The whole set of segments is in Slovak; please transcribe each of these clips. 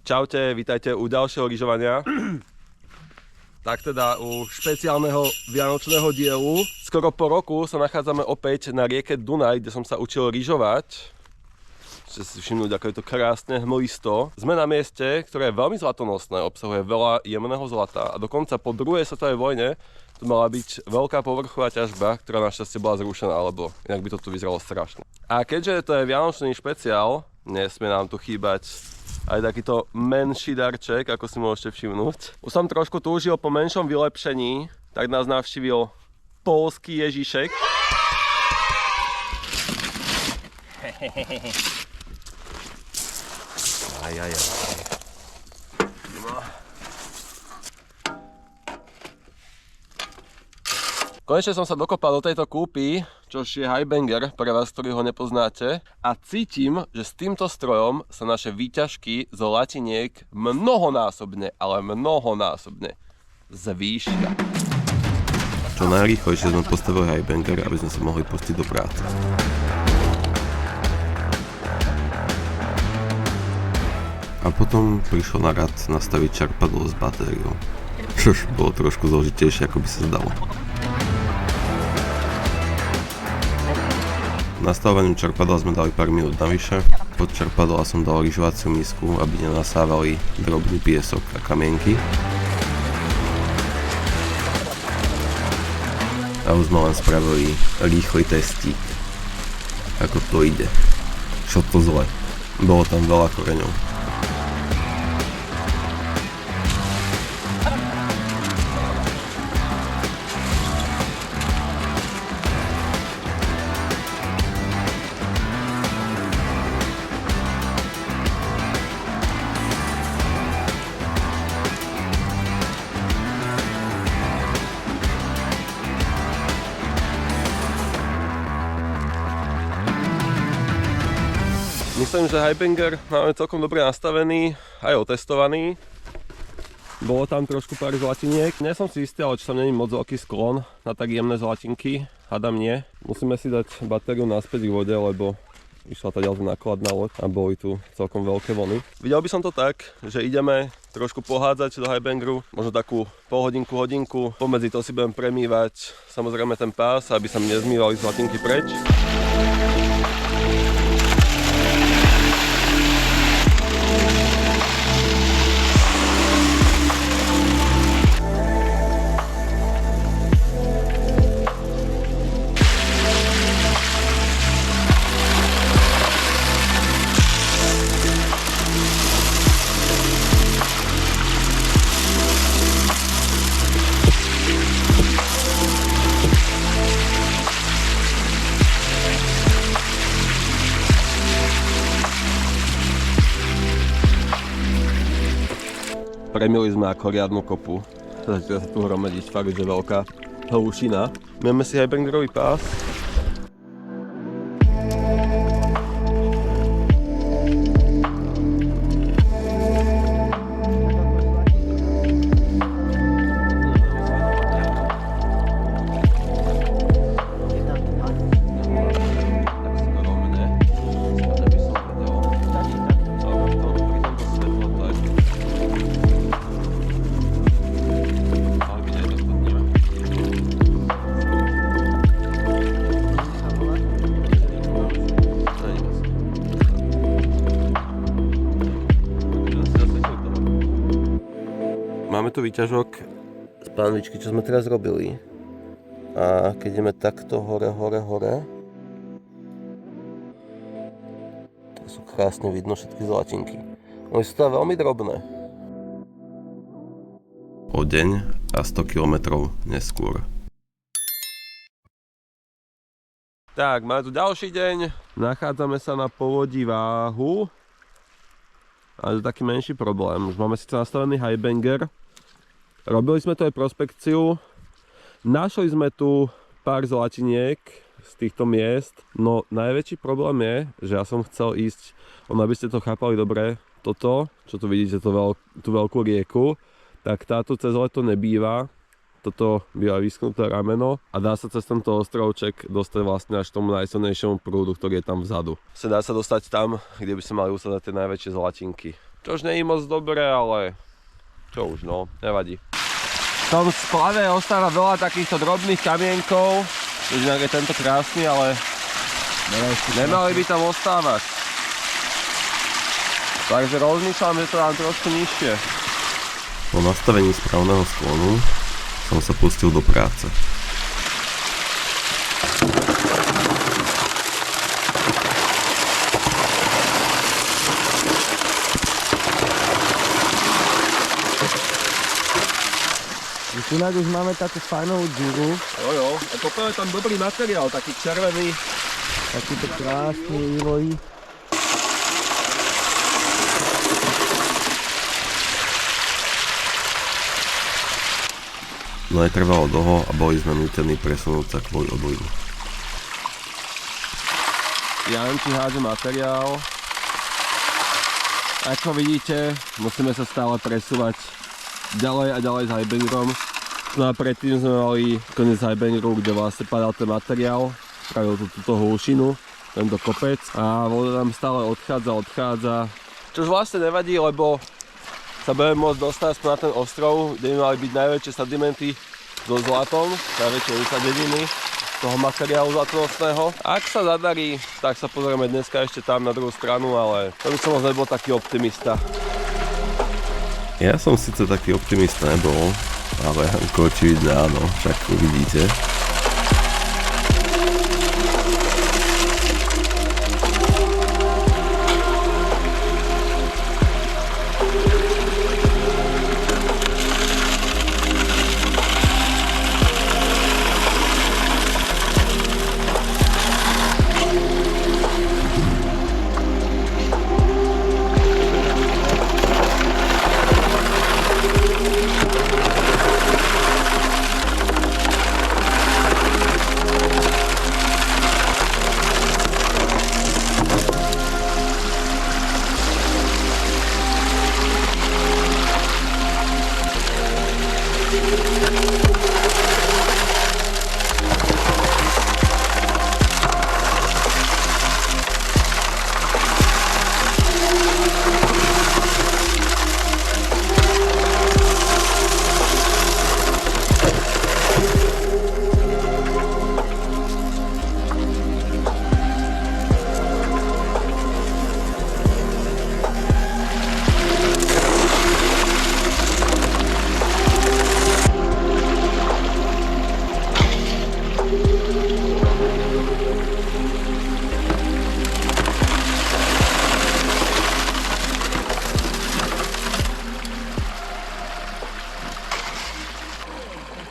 Čaute, vítajte u ďalšieho lyžovania. Tak teda u špeciálneho vianočného dielu. Skoro po roku sa nachádzame opäť na rieke Dunaj, kde som sa učil lyžovať. Chcete si všimnúť, ako je to krásne hmlisto. Sme na mieste, ktoré je veľmi zlatonosné, obsahuje veľa jemného zlata a dokonca po druhej svetovej vojne tu mala byť veľká povrchová ťažba, ktorá našťastie bola zrušená, alebo inak by to tu vyzeralo strašne. A keďže to je vianočný špeciál, nesmie nám tu chýbať aj takýto menší darček, ako si môžete všimnúť. Už som trošku túžil po menšom vylepšení, tak nás navštívil poľský Ježišek. Konečne som sa dokopal do tejto kúpy, čo je Highbanger, pre vás, ktorí ho nepoznáte. A cítim, že s týmto strojom sa naše výťažky zo latiniek mnohonásobne, ale mnohonásobne zvýšia. Čo najrýchlejšie sme postavili Highbanger, aby sme sa mohli pustiť do práce. A potom prišlo na rad nastaviť čerpadlo s batériou. Čož bolo trošku zložitejšie, ako by sa zdalo. Nastavením čerpadla sme dali pár minút navyše. Pod čerpadla som dal lyžovaciu misku, aby nenasávali drobný piesok a kamienky. A už sme len spravili rýchly testík, ako to ide. Šlo to zle. Bolo tam veľa koreňov. Myslím, že Highbanger máme celkom dobre nastavený, aj otestovaný. Bolo tam trošku pár zlatiniek. Nie som si istý, ale či tam není moc veľký sklon na tak jemné zlatinky. Hádam nie. Musíme si dať batériu naspäť k vode, lebo išla tá ďalšia nákladná loď a boli tu celkom veľké vlny. Videl by som to tak, že ideme trošku pohádzať do Highbangeru, možno takú pol hodinku, hodinku. Pomedzi to si budem premývať samozrejme ten pás, aby sa mi nezmývali zlatinky preč. Premili sme ako riadnu kopu. Začala sa tu hromadiť fakt, že veľká hlušina. Máme si Highbangerový pás. Máme tu výťažok z pánvičky, čo sme teraz robili. A keď ideme takto hore, to sú krásne vidno všetky zlatinky. Oni sú teda veľmi drobné. O deň a 100 km neskôr. Tak, máme tu ďalší deň. Nachádzame sa na povodí Váhu. A je to taký menší problém. Už máme síce nastavený Highbanger. Robili sme tu aj prospekciu. Našli sme tu pár zlatiniek z týchto miest. No najväčší problém je, že ja som chcel ísť, aby ste to chápali dobre, toto, čo tu vidíte, tú veľkú rieku, tak táto cez leto nebýva. Toto býva vyschnuté rameno a dá sa cez tento ostrovček dostať vlastne až tomu najsilnejšiemu prúdu, ktorý je tam vzadu. Dá sa dostať tam, kde by sa mali usadať tie najväčšie zlatinky. Čož nie je moc dobré, ale čo už no, nevadí. V tom splave ostáva veľa takýchto drobných kamienkov. Inak je tento krásny, ale nemali by tam ostávať. Takže rozmýšľam, že to dám trošku nižšie. Po nastavení správneho sklonu som sa pustil do práce. Inak už máme takú fajnovú džuru. Jo, a toto je tam dobrý materiál, taký červený. Takýto krásny vývoj. No netrvalo dlho a boli sme nútení presunúť sa kvôli odlivu. Janči hádže materiál. Ako vidíte, musíme sa stále presúvať ďalej a ďalej s highbangerom. No a predtým sme mali koniec highbangeru, kde vlastne padal ten materiál, spravil túto hĺšinu, tento kopec a voda nám stále odchádza. Čož vlastne nevadí, lebo sa budeme môcť dostať na ten ostrov, kde by mali byť najväčšie sedimenty so zlatom, najväčšie vysadeniny toho materiálu zlatonostného. Ak sa zadarí, tak sa pozrieme dneska ešte tam na druhú stranu, ale to by som moc nebol taký optimista. Ja som síce taký optimista nebol, ale Janko očividne áno, však uvidíte.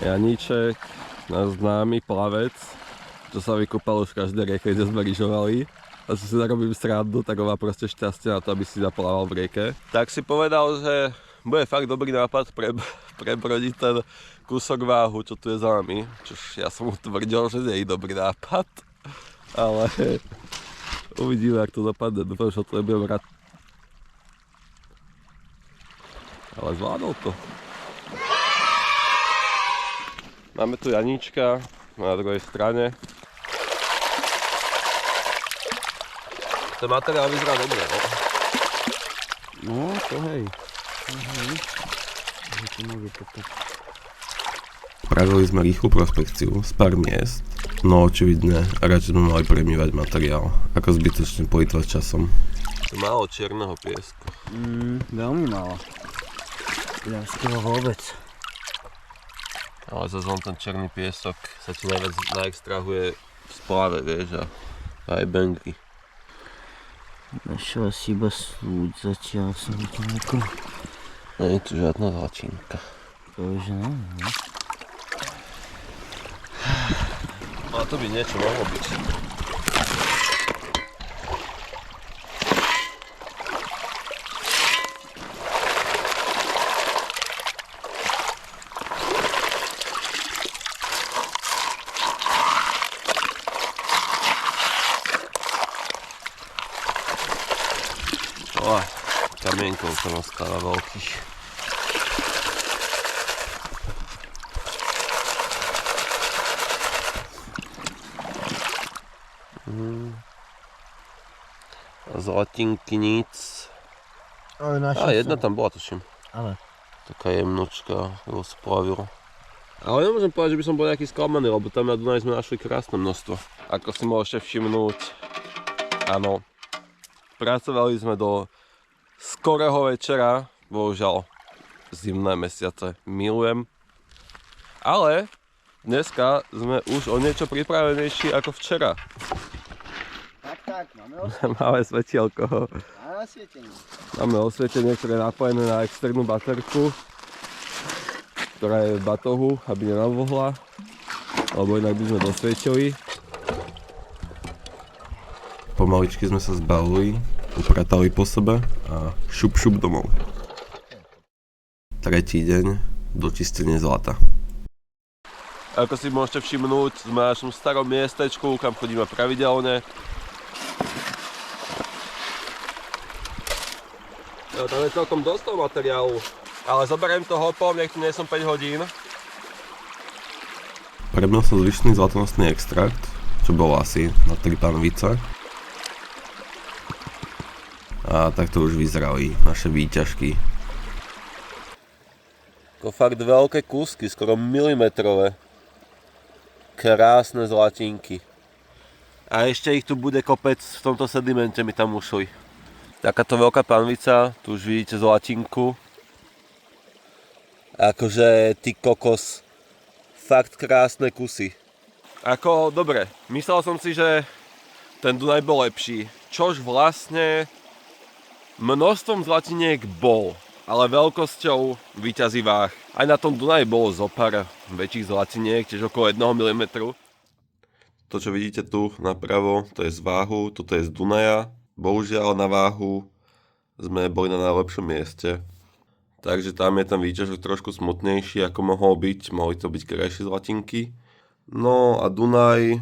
Janíček, náš známy plavec, čo sa vykúpal už v každej rieke, kde sme lyžovali. A si zarobím srandu, tak ho má proste šťastie na to, aby si zaplával v rieke. Tak si povedal, že bude fakt dobrý nápad prebrodiť ten kúsok váhu, čo tu je za nami. Čož ja som mu tvrdil, že nie je dobrý nápad. Ale uvidíme, jak to dopadne. Dúfam, že to nebudem rád. Ale zvládol to. Máme tu Janíčka na druhej strane. Ten materiál vyzerá dobre, no. No, to hej. Spravili sme rýchlu prospekciu z pár miest, no očividne radšej sme mali premiývať materiál, ako zbytočne plýtvať časom. Málo čierneho piesku. Veľmi málo. Ja z toho vôbec. Ale zase ten černý piesok sa ti najviac naextrahuje v splave, vieš, a aj bangry. Našiel si iba súd, zatiaľ som to neko... Nie je tu žiadna zlačinka. Bože, no. Ale to by niečo mohlo byť. Kamienkov sa nastáva veľkých. A zlatinky nic. A jedna tam bola, tuším. Ale. Taká jemnočka, lebo sa plavilo. Ale nemôžem povedať, že by som bol nejaký sklamaný, lebo tam na Dunaji sme našli krásne množstvo. Ako si môžete všimnúť, áno, pracovali sme do skorého večera, bohužiaľ zimné mesiace milujem. Ale dneska sme už o niečo pripravenejší ako včera. Tak, Máme svetielko. máme osvietenie. Máme osvietenie, ktoré je napojené na externú baterku, ktorá je v batohu, aby nenavohla, lebo inak by sme dosvietili. Pomaličky sme sa zbavili, upratali po sebe a šup domov. Tretí deň, dočistenie zlata. Ako si môžete všimnúť, sme na našom starom miestečku, kam chodíme pravidelne. Tam je celkom dosť toho materiálu, ale zoberiem to hopom, nech tu nie som 5 hodín. Prebil som zvyšný zlatonosný extrakt, čo bol asi na 3 panvice. A takto už vyzerali naše výťažky. To fakt veľké kúsky, skoro milimetrové. Krásne zlatinky. A ešte ich tu bude kopec, v tomto sedimente mi tam ušli. Takáto veľká panvica, tu už vidíte zlatinku. Akože ty kokos, fakt krásne kusy. Ako, dobre, myslel som si, že ten Dunaj bol lepší. Čož vlastne množstvom zlatiniek bol, ale veľkosťou víťazí váh. Aj na tom Dunaji bolo zopár väčších zlatiniek, tiež okolo 1 mm. To, čo vidíte tu napravo, to je z váhu, toto je z Dunaja. Bohužiaľ na váhu sme boli na najlepšom mieste. Takže tam je ten výťažok trošku smutnejší, ako mohol byť. Mohli to byť krajšie zlatinky. No a Dunaj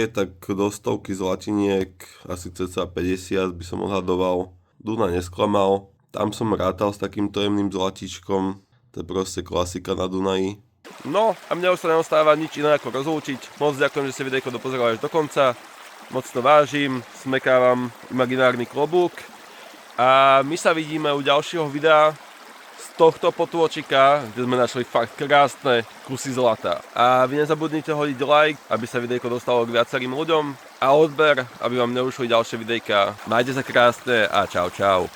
je tak do stovky zlatiniek, asi cca 50 by som odhadoval. Dunaj nesklamal. Tam som rátal s takýmto jemným zlatíčkom. To je proste klasika na Dunaji. No a mne už sa neostáva nič iné ako rozlúčiť. Moc ďakujem, že ste videjko dopozerali až do konca. Moc to vážim, smekávam imaginárny klobúk. A my sa vidíme u ďalšieho videa z tohto potôčika, kde sme našli fakt krásne kusy zlata. A vy nezabudnite hodiť like, aby sa videjko dostalo k viacerým ľuďom. A odber, aby vám neušli ďalšie videjka. Majte sa krásne a čau čau.